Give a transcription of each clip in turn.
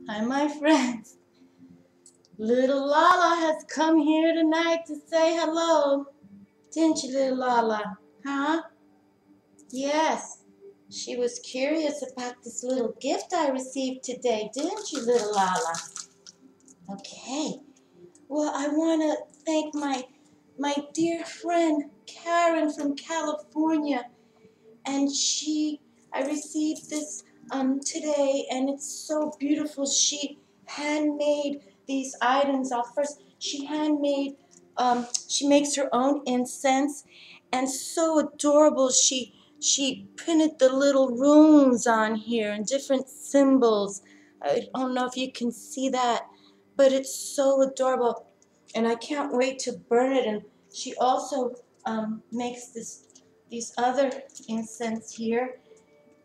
Hi, my friends. Little Lala has come here tonight to say hello. Didn't you, little Lala? Huh? Yes. She was curious about this little gift I received today, didn't you, little Lala? Okay. Well, I want to thank my dear friend Karen from California, and I received this today, and it's so beautiful. She handmade these items. She makes her own incense, and so adorable. She printed the little runes on here and different symbols. I don't know if you can see that, but it's so adorable, and I can't wait to burn it. And she also makes these other incense here,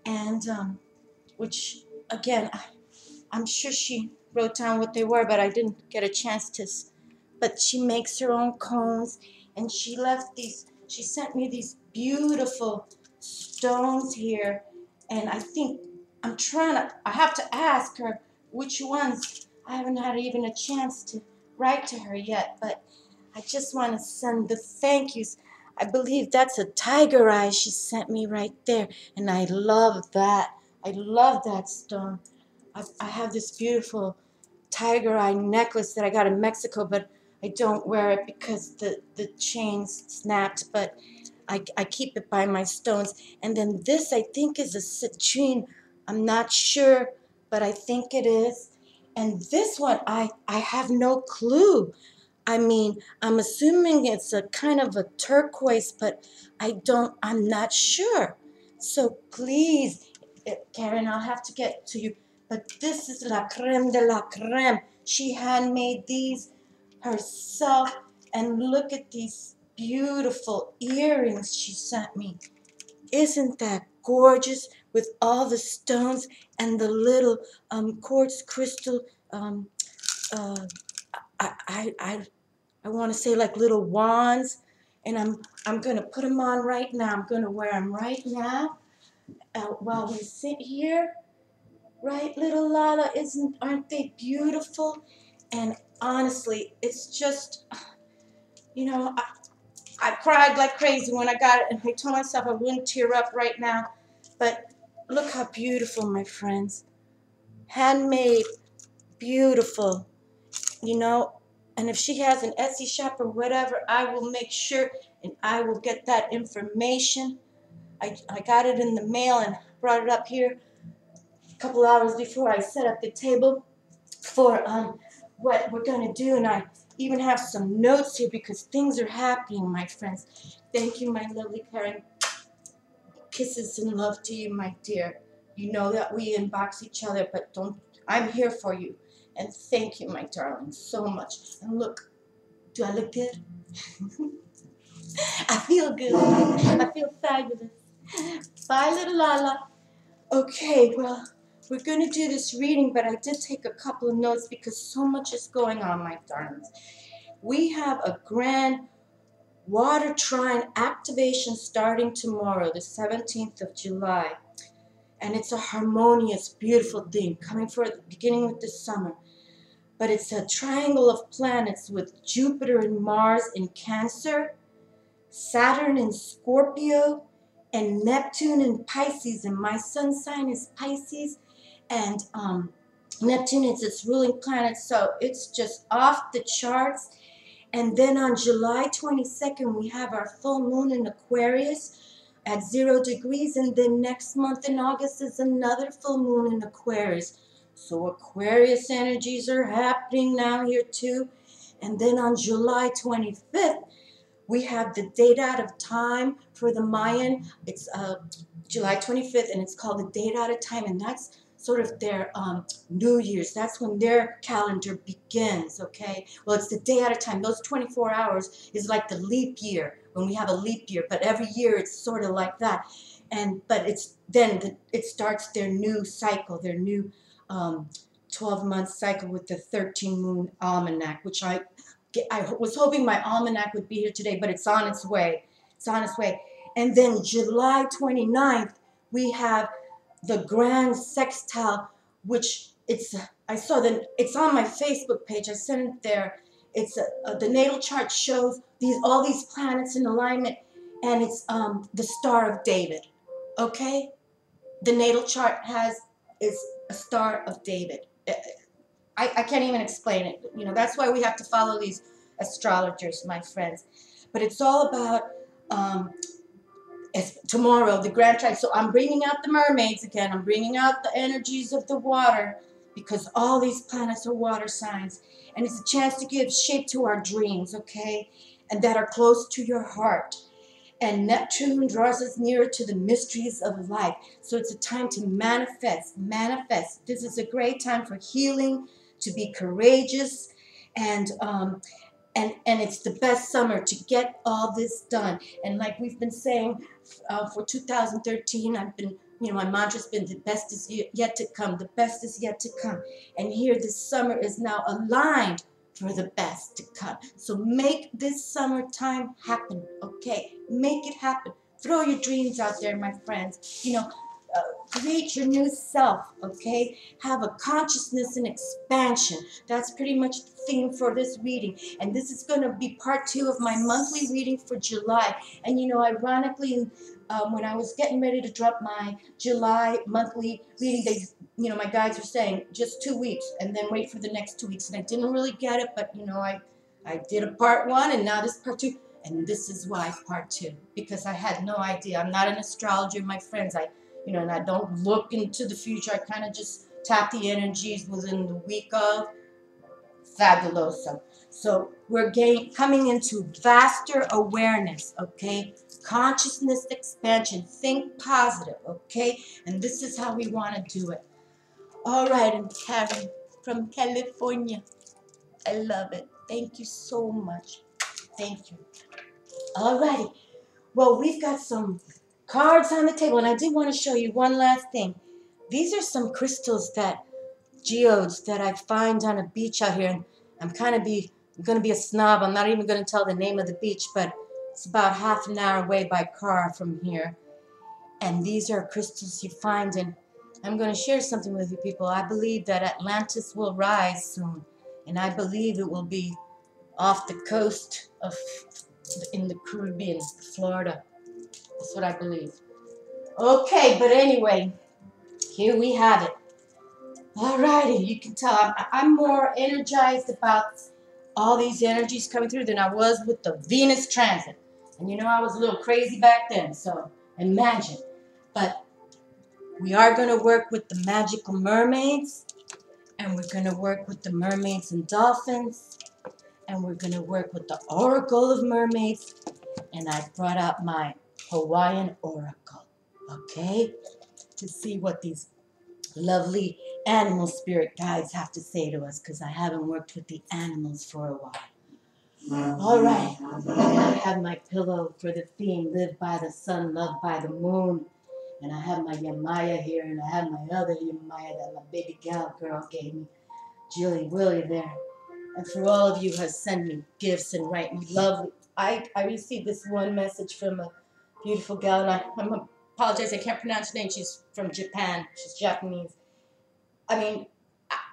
and which again I'm sure she wrote down what they were, but I didn't get a chance to. But she makes her own cones, and she sent me these beautiful stones here, and I have to ask her which ones. I haven't had even a chance to write to her yet, but I just want to send the thank yous. I believe that's a tiger eye she sent me right there, and I love that. I love that stone. I have this beautiful tiger eye necklace that I got in Mexico, but I don't wear it because the chains snapped, but I keep it by my stones. And then this, I think, is a citrine. I'm not sure, but I think it is. And this one, I have no clue. I mean, I'm assuming it's a kind of a turquoise, but I'm not sure. So please, Karen, I'll have to get to you. But this is la creme de la creme. She handmade these herself. And look at these beautiful earrings she sent me. Isn't that gorgeous with all the stones and the little quartz crystal, uh, I want to say like little wands, and I'm going to put them on right now. I'm going to wear them right now while we sit here. Right, little Lala? Aren't they beautiful? And honestly, it's just, you know, I cried like crazy when I got it, and I told myself I wouldn't tear up right now. But look how beautiful, my friends. Handmade, beautiful, you know. And if she has an Etsy shop or whatever, I will make sure and I will get that information. I got it in the mail and brought it up here a couple hours before I set up the table for what we're going to do. And I even have some notes here because things are happening, my friends. Thank you, my lovely Karen. Kisses and love to you, my dear. You know that we inbox each other, but I'm here for you. And thank you, my darling, so much. And look, do I look good? I feel good. I feel fabulous. Bye, little Lala. Okay, well, we're going to do this reading, but I did take a couple of notes because so much is going on, my darlings. We have a grand water trine activation starting tomorrow, the 17th of July. And it's a harmonious, beautiful thing coming for the beginning with the summer. But it's a triangle of planets with Jupiter and Mars in Cancer, Saturn in Scorpio, and Neptune in Pisces. And my sun sign is Pisces, and Neptune is its ruling planet, so it's just off the charts. And then on July 22nd, we have our full moon in Aquarius at 0 degrees, and then next month in August is another full moon in Aquarius. So Aquarius energies are happening now here too. And then on July 25th, we have the date out of time for the Mayan. It's July 25th, and it's called the date out of time, and that's sort of their New Year's. That's when their calendar begins, okay? Well, it's the day at a time. Those 24 hours is like the leap year, when we have a leap year, but every year it's sort of like that. But it starts their new cycle, their new 12-month cycle with the 13-moon almanac, which I was hoping my almanac would be here today, but it's on its way. It's on its way. And then July 29th, we have the grand sextile, which I saw that it's on my Facebook page. I sent it there. It's the natal chart shows all these planets in alignment, and it's the Star of David. Okay, the natal chart is a Star of David. I can't even explain it. You know, that's why we have to follow these astrologers, my friends. But it's all about tomorrow, the grand trine. So I'm bringing out the mermaids again. I'm bringing out the energies of the water because all these planets are water signs. And it's a chance to give shape to our dreams, okay? And that are close to your heart. And Neptune draws us nearer to the mysteries of life. So it's a time to manifest. This is a great time for healing, to be courageous, and it's the best summer to get all this done. And like we've been saying for 2013, my mantra's been the best is yet to come. The best is yet to come. And here this summer is now aligned for the best to come. So make this summertime happen, okay? Make it happen. Throw your dreams out there, my friends. Create your new self, okay? Have a consciousness and expansion. That's pretty much the theme for this reading. And this is going to be part 2 of my monthly reading for July. And ironically, when I was getting ready to drop my July monthly reading, my guides were saying just 2 weeks and then wait for the next 2 weeks. And I didn't really get it, but I did a part 1 and now this part 2. And this is why part 2, because I had no idea. I'm not an astrologer, my friends. And I don't look into the future. I kind of just tap the energies within the week of. Fabuloso. So we're coming into vaster awareness, okay? Consciousness expansion. Think positive, okay? And this is how we want to do it. All right, and Karen from California. I love it. Thank you so much. Thank you. All righty. Well, we've got some cards on the table, and I did want to show you one last thing. These are some crystals geodes that I find on a beach out here, and I'm going to be a snob. I'm not even going to tell the name of the beach, but it's about half an hour away by car from here. And these are crystals you find, and I'm going to share something with you people. I believe that Atlantis will rise soon, and I believe it will be off the coast in the Caribbean, Florida. That's what I believe. Okay, but anyway, here we have it. Alrighty, you can tell I'm more energized about all these energies coming through than I was with the Venus transit. And I was a little crazy back then, so imagine. But we are going to work with the magical mermaids, and we're going to work with the mermaids and dolphins, and we're going to work with the oracle of mermaids, and I brought out my Hawaiian oracle, okay, to see what these lovely animal spirit guides have to say to us, because I haven't worked with the animals for a while. All right, I have my pillow for the theme, live by the sun, love by the moon, and I have my Yamaya here, and I have my other Yamaya that my baby girl gave me, Jilly Willy there. And for all of you who have sent me gifts and write me lovely, I received this one message from a beautiful gal, and I apologize, I can't pronounce her name. She's from Japan. She's Japanese. I mean,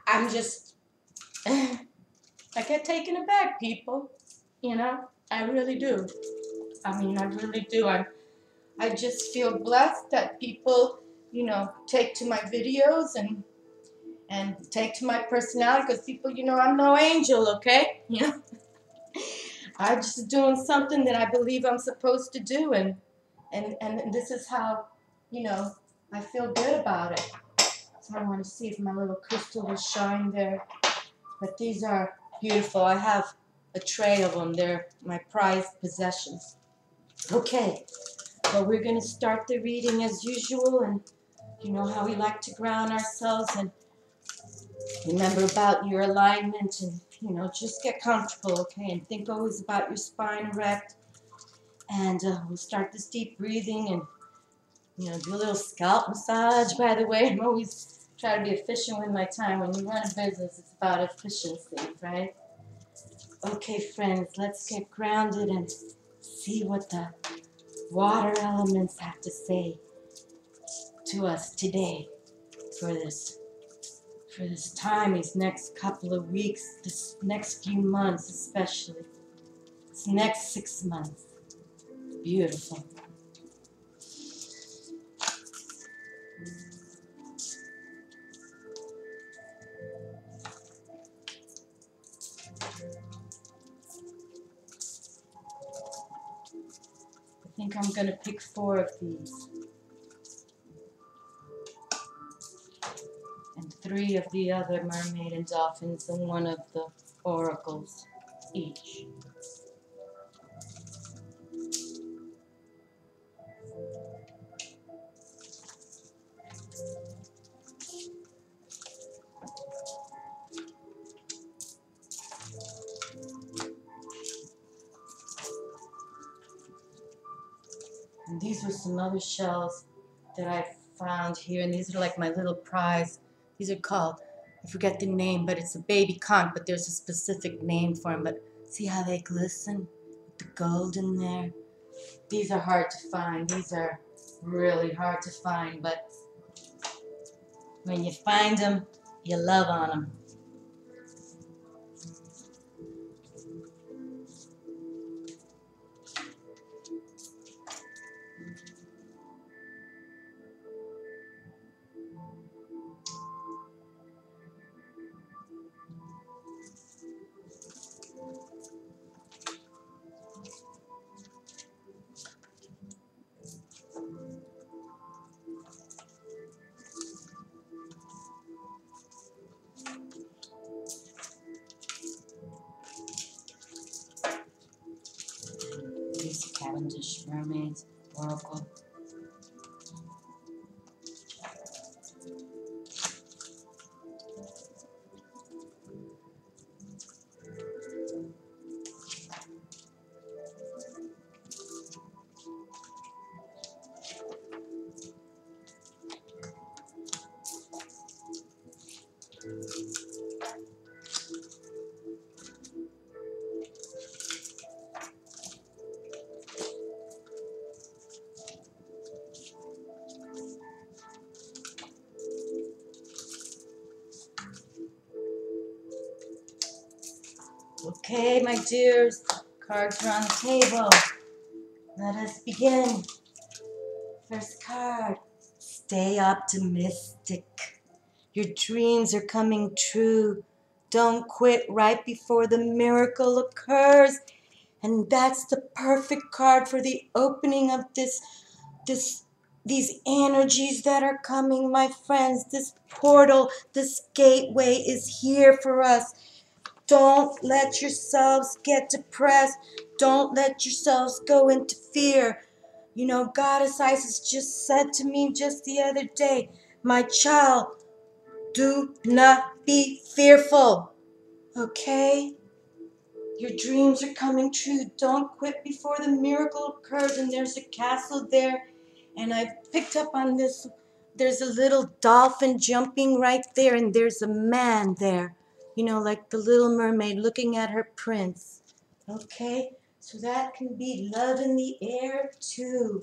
I'm just, I get taken aback, people. I really do. I mean, I really do. I just feel blessed that people, take to my videos and take to my personality, because people, I'm no angel, okay? I'm just doing something that I believe I'm supposed to do, and this is how, I feel good about it. So I want to see if my little crystal will shine there. But these are beautiful. I have a tray of them. They're my prized possessions. Okay, well, we're going to start the reading as usual, and you know how we like to ground ourselves and remember about your alignment, and just get comfortable, okay, and think always about your spine erect. And we'll start this deep breathing and do a little scalp massage. By the way, I'm always trying to be efficient with my time. When you run a business, it's about efficiency, right? Okay, friends, let's get grounded and see what the water elements have to say to us today for for this time, these next couple of weeks, this next few months especially. This next 6 months. Beautiful. I think I'm going to pick 4 of these. And 3 of the other mermaid and dolphins and 1 of the oracles each. And these were some other shells that I found here, and these are like my little prize. These are called, I forget the name, but it's a baby conch, but there's a specific name for them. But see how they glisten with the gold in there? These are hard to find. These are really hard to find, but when you find them, you love on them. These Cavendish mermaids, oracle. Okay, my dears, cards are on the table. Let us begin. First card, stay optimistic. Your dreams are coming true. Don't quit right before the miracle occurs. And that's the perfect card for the opening of these energies that are coming, my friends. This portal, this gateway is here for us. Don't let yourselves get depressed. Don't let yourselves go into fear. You know, Goddess Isis just said to me just the other day, my child, do not be fearful. Okay? Your dreams are coming true. Don't quit before the miracle occurs. And there's a castle there. And I picked up on this. There's a little dolphin jumping right there. And there's a man there. You know, like the little mermaid looking at her prince. Okay? So that can be love in the air too.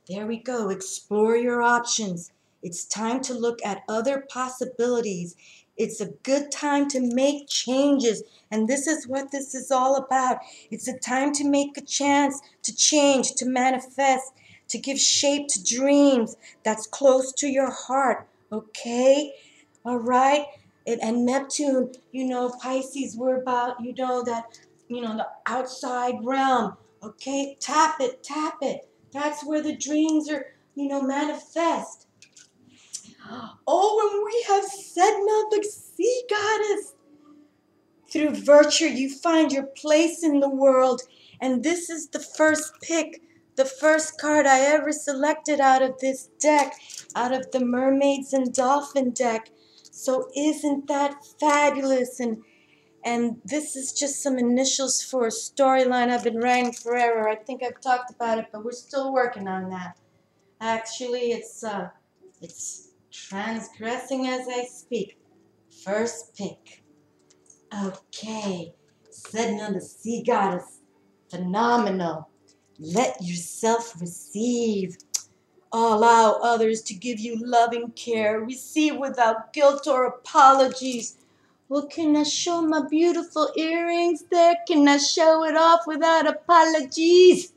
There we go. Explore your options. It's time to look at other possibilities. It's a good time to make changes. And this is what this is all about. It's a time to make a chance, to change, to manifest, to give shape to dreams that's close to your heart. Okay? All right? And Neptune, you know, Pisces, we're about, you know, that, you know, the outside realm. Okay? Tap it, tap it. That's where the dreams are, you know, manifest. Oh, and we have Sedna, the sea goddess. Through virtue, you find your place in the world. And this is the first pick, the first card I ever selected out of this deck, out of the Mermaids and Dolphin deck. So isn't that fabulous? And this is just some initials for a storyline I've been writing forever. I think I've talked about it, but we're still working on that. Actually, it's transgressing as I speak. First pick. Okay. Sedna, the sea goddess. Phenomenal. Let yourself receive. Allow others to give you loving care. Receive without guilt or apologies. Well, can I show my beautiful earrings there? Can I show it off without apologies?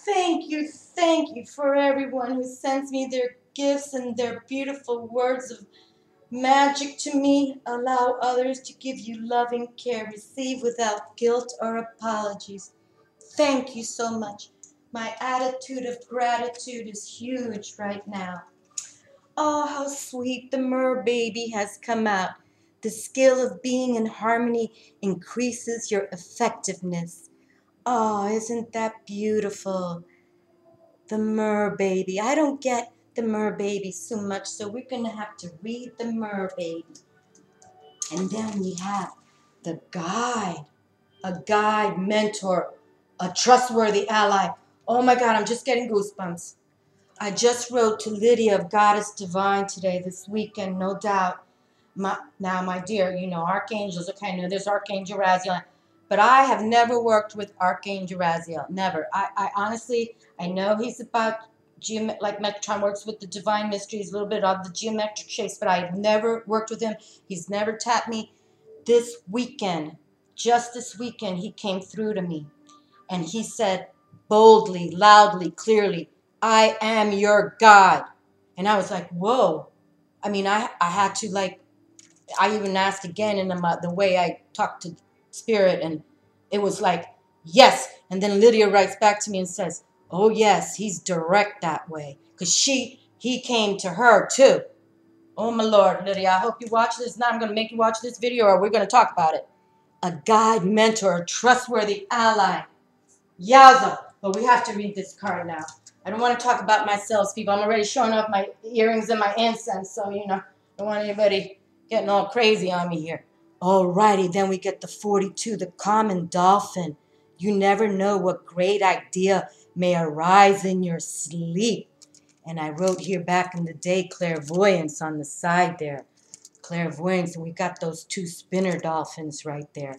Thank you for everyone who sends me their gifts and their beautiful words of magic to me. Allow others to give you loving care. Receive without guilt or apologies. Thank you so much. My attitude of gratitude is huge right now. Oh, how sweet the mer baby has come out. The skill of being in harmony increases your effectiveness. Oh, isn't that beautiful? The mer baby. I don't get the mer baby so much, so we're going to have to read the mer baby. And then we have the guide. A guide, mentor, a trustworthy ally. Oh my God, I'm just getting goosebumps. I just wrote to Lydia of Goddess Divine today, this weekend, no doubt. Now, my dear, you know, archangels, okay, there's Archangel Raziel. But I have never worked with Archangel Raziel, never. I honestly, I know he's about, like Metatron works with the divine mysteries, a little bit of the geometric shapes, but I've never worked with him. He's never tapped me. This weekend, just this weekend, he came through to me. And he said boldly, loudly, clearly, I am your God. And I was like, whoa. I mean, I had to, like, I even asked again in the way I talked to Spirit, and it was like, yes. And then Lydia writes back to me and says, oh, yes, he's direct that way. Because he came to her, too. Oh, my Lord, Lydia, I hope you watch this. Now I'm going to make you watch this video, or we're going to talk about it. A guide, mentor, a trustworthy ally. Yowza. But we have to read this card now. I don't want to talk about myself, people. I'm already showing off my earrings and my incense, so, you know, I don't want anybody getting all crazy on me here. Alrighty, then we get the 42, the common dolphin. You never know what great idea may arise in your sleep. And I wrote here back in the day, clairvoyance on the side there. Clairvoyance, and we got those two spinner dolphins right there.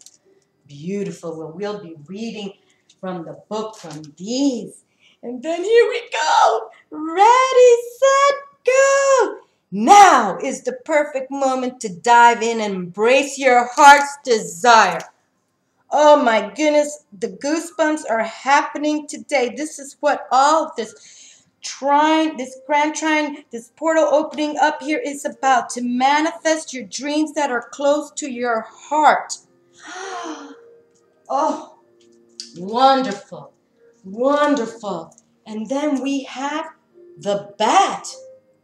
Beautiful. Well, we'll be reading from the book from these. And then here we go. Ready, set, go. Now is the perfect moment to dive in and embrace your heart's desire. Oh my goodness, the goosebumps are happening today. This is what all of this Trine, this grand Trine, this portal opening up here is about, to manifest your dreams that are close to your heart. Oh, wonderful, wonderful. And then we have the bat.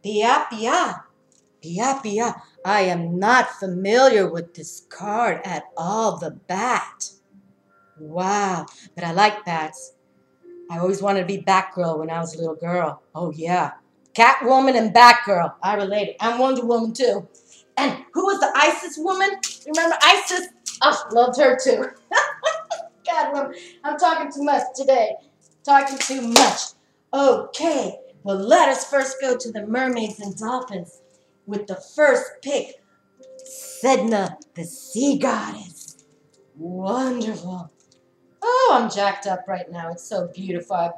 Pia, pia, pia, pia. I am not familiar with this card at all, the bat. Wow, but I like bats. I always wanted to be Batgirl when I was a little girl. Oh, yeah. Catwoman and Batgirl. I related. And Wonder Woman, too. And who was the Isis woman? Remember Isis? Oh, loved her, too. God, I'm talking too much today. Talking too much. Okay. Well, let us first go to the mermaids and dolphins with the first pick. Sedna, the sea goddess. Wonderful. Oh, I'm jacked up right now. It's so beautiful.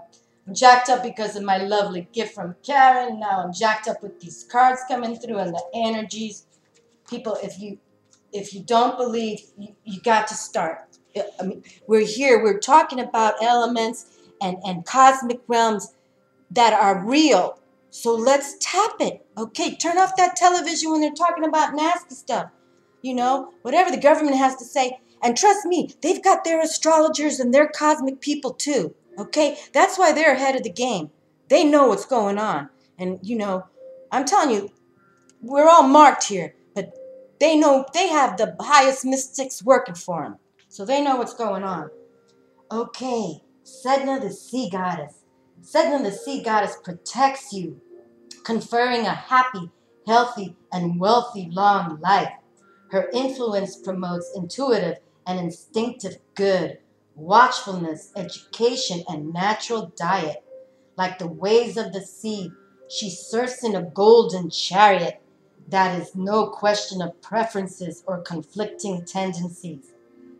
I'm jacked up because of my lovely gift from Karen. Now I'm jacked up with these cards coming through and the energies. People, if you don't believe, you got to start. I mean, we're here. We're talking about elements and cosmic realms that are real. So let's tap it. Okay, turn off that television when they're talking about nasty stuff. You know, whatever the government has to say. And trust me, they've got their astrologers and their cosmic people too, okay? That's why they're ahead of the game. They know what's going on. And, you know, I'm telling you, we're all marked here, but they know they have the highest mystics working for them. So they know what's going on. Okay, Sedna the sea goddess. Sedna the sea goddess protects you, conferring a happy, healthy, and wealthy long life. Her influence promotes intuitive and instinctive good, watchfulness, education, and natural diet. Like the waves of the sea, she surfs in a golden chariot. That is no question of preferences or conflicting tendencies.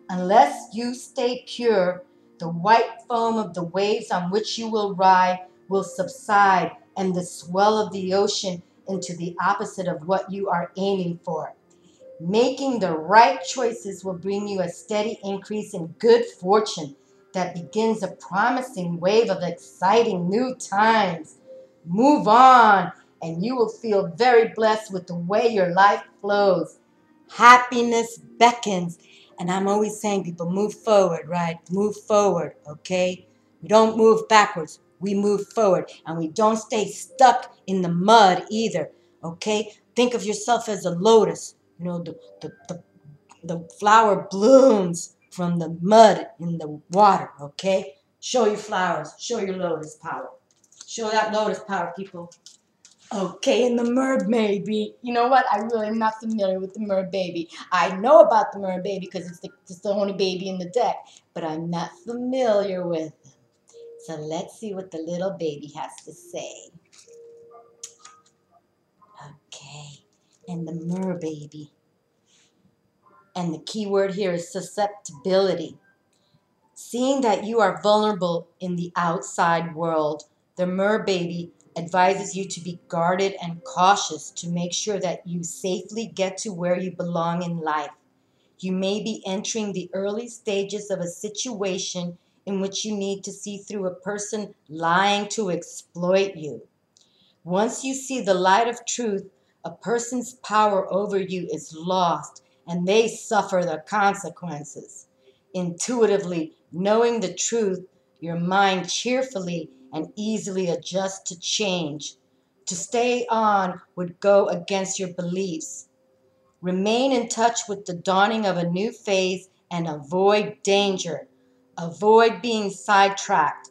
Unless you stay pure, the white foam of the waves on which you will ride will subside and the swell of the ocean into the opposite of what you are aiming for. Making the right choices will bring you a steady increase in good fortune that begins a promising wave of exciting new times. Move on, and you will feel very blessed with the way your life flows. Happiness beckons. And I'm always saying, people, move forward, right? Move forward, okay? We don't move backwards. We move forward. And we don't stay stuck in the mud either, okay? Think of yourself as a lotus. You know, the flower blooms from the mud in the water, okay? Show your flowers. Show your lotus power. Show that lotus power, people. Okay, and the mermaid baby. You know what? I really am not familiar with the mermaid baby. I know about the mermaid baby because it's the only baby in the deck, but I'm not familiar with them. So let's see what the little baby has to say. Okay, and the mermaid baby. And the key word here is susceptibility. Seeing that you are vulnerable in the outside world, the mermaid baby advises you to be guarded and cautious to make sure that you safely get to where you belong in life. You may be entering the early stages of a situation in which you need to see through a person lying to exploit you. Once you see the light of truth, a person's power over you is lost and they suffer the consequences. Intuitively, knowing the truth, your mind cheerfully and easily adjusts to change. To stay on would go against your beliefs. Remain in touch with the dawning of a new phase and avoid danger. Avoid being sidetracked.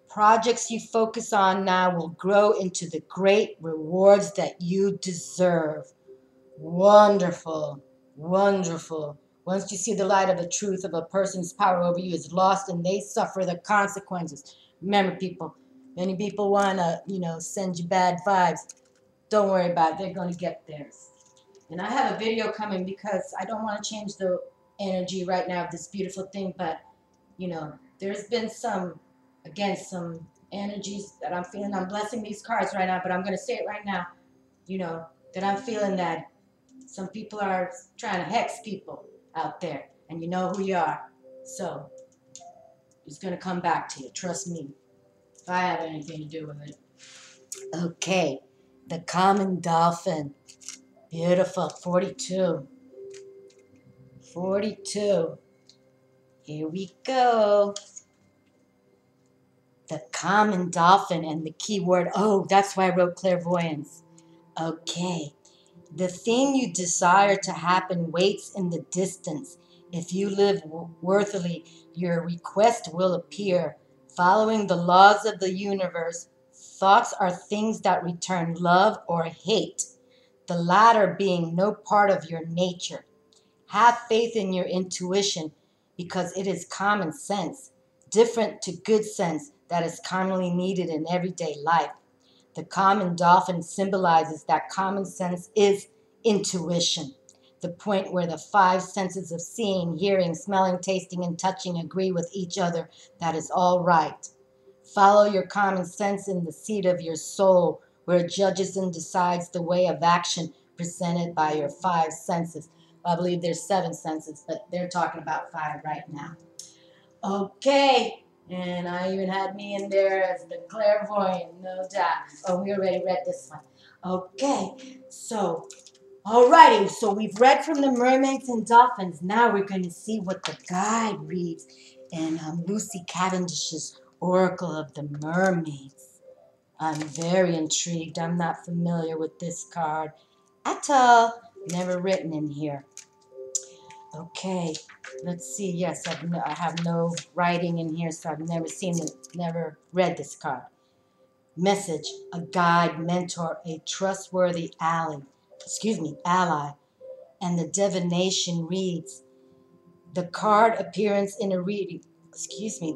Projects you focus on now will grow into the great rewards that you deserve. Wonderful, wonderful. Once you see the light of the truth of a person's power over you is lost and they suffer the consequences. Remember, people, many people want to, send you bad vibes. Don't worry about it. They're going to get theirs. And I have a video coming because I don't want to change the energy right now of this beautiful thing, but, there's been some energies that I'm feeling. I'm blessing these cards right now, but I'm going to say it right now, that I'm feeling that some people are trying to hex people out there, and you know who you are. So it's going to come back to you. Trust me, if I have anything to do with it. Okay, the common dolphin. Beautiful. 42. 42. Here we go. The common dolphin and the key word. Oh, that's why I wrote clairvoyance. Okay. The thing you desire to happen waits in the distance. If you live worthily, your request will appear. Following the laws of the universe, thoughts are things that return love or hate, the latter being no part of your nature. Have faith in your intuition because it is common sense, different to good sense that is commonly needed in everyday life. The common dolphin symbolizes that common sense is intuition, the point where the five senses of seeing, hearing, smelling, tasting, and touching agree with each other that is all right. Follow your common sense in the seat of your soul, where it judges and decides the way of action presented by your five senses. I believe there's seven senses, but they're talking about five right now. Okay, and I even had me in there as the clairvoyant, no doubt. Oh, we already read this one. Okay, so, alrighty, so we've read from the mermaids and dolphins. Now we're going to see what the guide reads in Lucy Cavendish's Oracle of the Mermaids. I'm very intrigued. I'm not familiar with this card at all. Never written in here. Okay, let's see. Yes, I have no writing in here, so I've never seen it, never read this card. Message: a guide, mentor, a trustworthy ally. And the divination reads: the card appearance in a reading.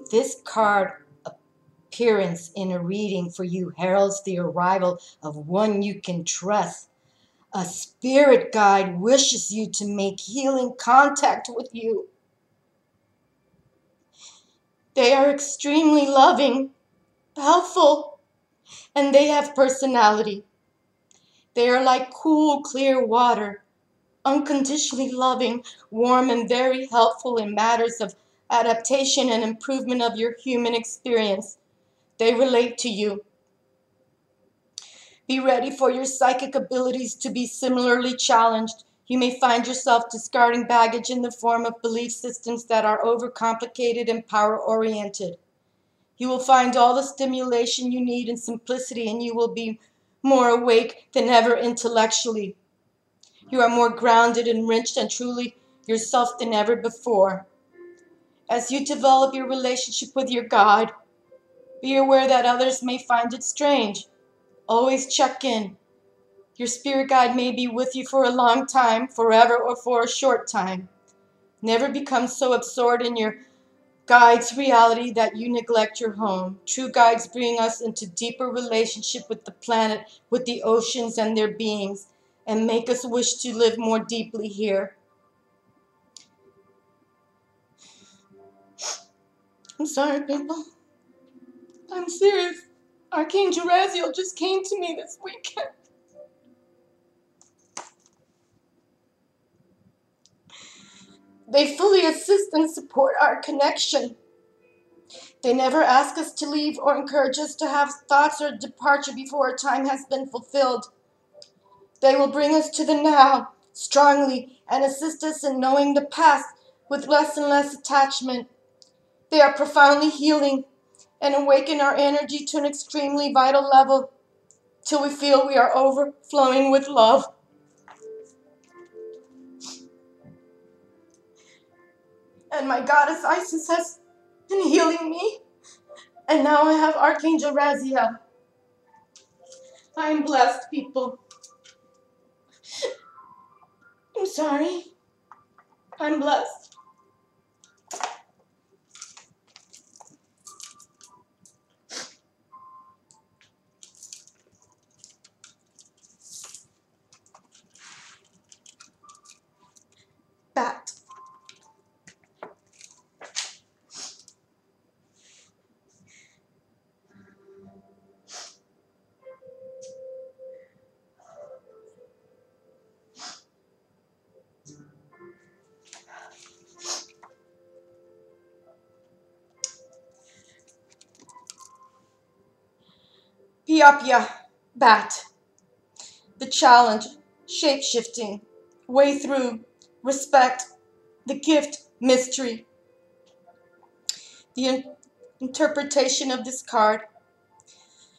This card appearance in a reading for you heralds the arrival of one you can trust. A spirit guide wishes you to make healing contact with you. They are extremely loving, helpful, And they have personality. They are like cool, clear water, unconditionally loving, warm, and very helpful in matters of adaptation and improvement of your human experience. They relate to you. Be ready for your psychic abilities to be similarly challenged. You may find yourself discarding baggage in the form of belief systems that are overcomplicated and power-oriented. You will find all the stimulation you need in simplicity, and you will be more awake than ever intellectually. You are more grounded, enriched, and truly yourself than ever before. As you develop your relationship with your God, be aware that others may find it strange. Always check in. Your spirit guide may be with you for a long time, forever, or for a short time. Never become so absorbed in your guide's reality that you neglect your home. True guides bring us into deeper relationship with the planet, with the oceans and their beings, and make us wish to live more deeply here. I'm sorry, people. I'm serious. Archangel Raziel just came to me this weekend. They fully assist and support our connection. They never ask us to leave or encourage us to have thoughts or departure before our time has been fulfilled. They will bring us to the now strongly and assist us in knowing the past with less and less attachment. They are profoundly healing and awaken our energy to an extremely vital level till we feel we are overflowing with love. And my goddess Isis has been healing me. And now I have Archangel Raziel. I am blessed, people. I'm sorry. I'm blessed. Bat. Piapia. Bat. The challenge. Shape-shifting. Way through. Respect. The gift. Mystery. The interpretation of this card.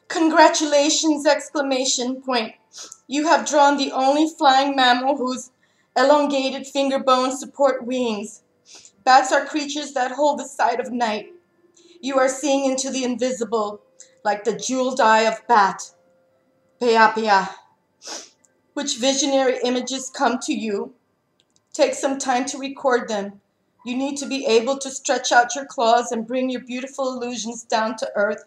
Congratulations! Exclamation point. You have drawn the only flying mammal whose elongated finger bones support wings. Bats are creatures that hold the sight of night. You are seeing into the invisible, like the jeweled eye of bat. Peapea. Which visionary images come to you? Take some time to record them. You need to be able to stretch out your claws and bring your beautiful illusions down to earth.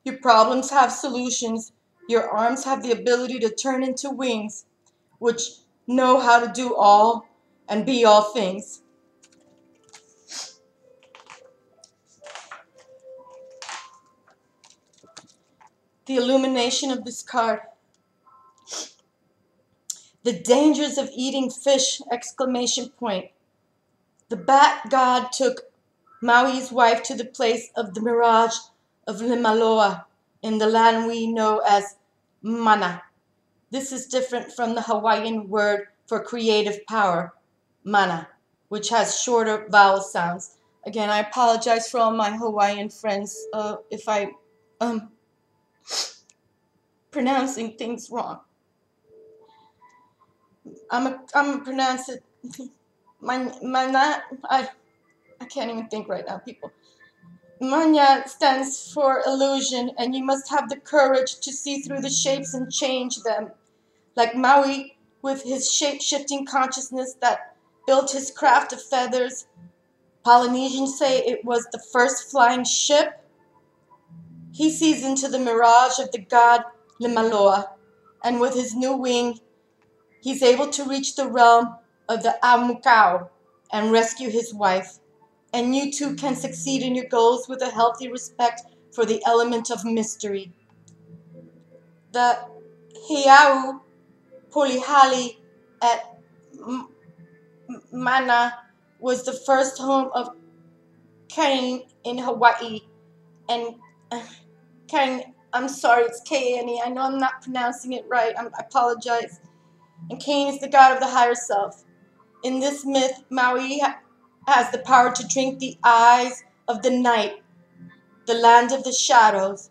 Your problems have solutions. Your arms have the ability to turn into wings, which know how to do all and be all things. The illumination of this card. The dangers of eating fish! Exclamation point. The bat god took Maui's wife to the place of the mirage of Limaloa in the land we know as Mana. This is different from the Hawaiian word for creative power, mana, which has shorter vowel sounds. Again, I apologize for all my Hawaiian friends if I pronouncing things wrong. I'm gonna pronounce it. I can't even think right now, people. Manya stands for illusion, and you must have the courage to see through the shapes and change them. Like Maui, with his shape-shifting consciousness that built his craft of feathers. Polynesians say it was the first flying ship. He sees into the mirage of the god Limaloa, and with his new wing, he's able to reach the realm of the Amukau and rescue his wife. And you too can succeed in your goals with a healthy respect for the element of mystery. The Heiau Polihali at Mana was the first home of Kane in Hawaii. And Kane, I'm sorry, it's K-A-N-E. I know I'm not pronouncing it right. I apologize. And Kane is the god of the higher self. In this myth, Maui has the power to drink the eyes of the night, the land of the shadows.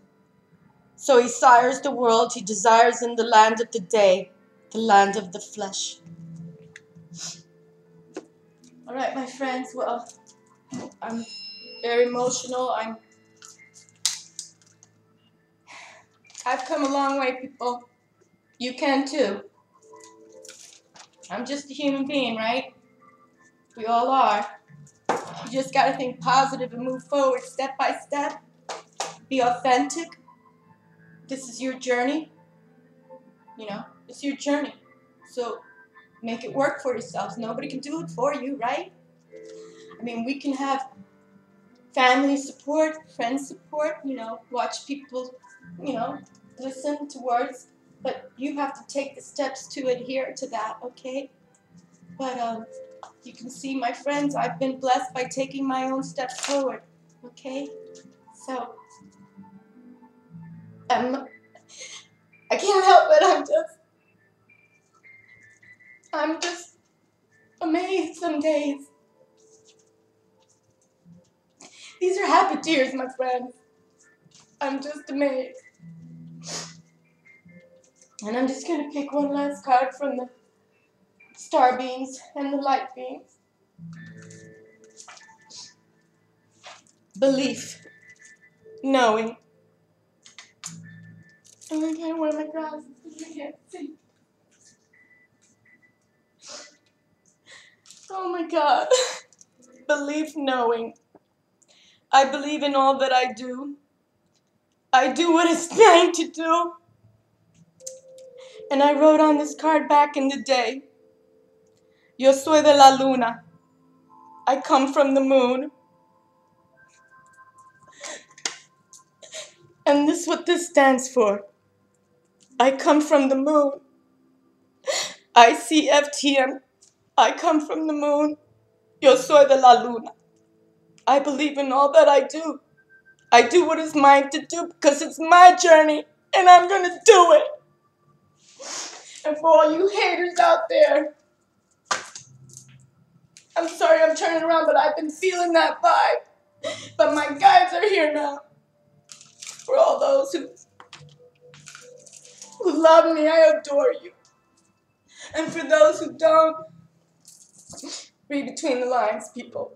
So he sires the world he desires in the land of the day, the land of the flesh. All right, my friends, well, I'm very emotional. I've come a long way, people. You can too. I'm just a human being, right? We all are. You just gotta think positive and move forward step by step. Be authentic. This is your journey. You know, it's your journey. So make it work for yourselves. Nobody can do it for you, right? I mean, we can have family support, friend support, you know, watch people, you know, listen to words, but you have to take the steps to adhere to that, okay? But you can see, my friends, I've been blessed by taking my own steps forward, okay? So, I can't help it, I'm just amazed some days. These are happy tears, my friends. I'm just amazed. And I'm just going to pick one last card from the star beings and the light beings. Belief. Knowing. Oh, I can't wear my glasses because I can't see. Oh my God. Belief, knowing. I believe in all that I do. I do what it's meant to do. And I wrote on this card back in the day, Yo soy de la luna. I come from the moon. And this is what this stands for. I come from the moon. ICFTM. I come from the moon. Yo soy de la luna. I believe in all that I do. I do what is mine to do because it's my journey and I'm going to do it. And for all you haters out there, I'm sorry I'm turning around, but I've been feeling that vibe. But my guides are here now. For all those who love me, I adore you. And for those who don't, read between the lines, people.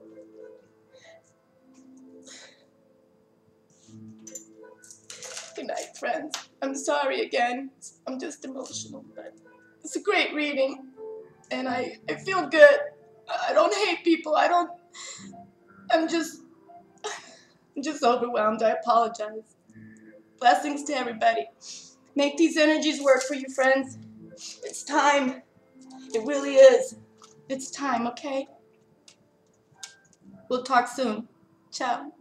Good night, friends. I'm sorry again. I'm just emotional, but it's a great reading. And I feel good. I don't hate people. I'm just overwhelmed. I apologize. Blessings to everybody. Make these energies work for you, friends. It's time. It really is. It's time, okay? We'll talk soon. Ciao.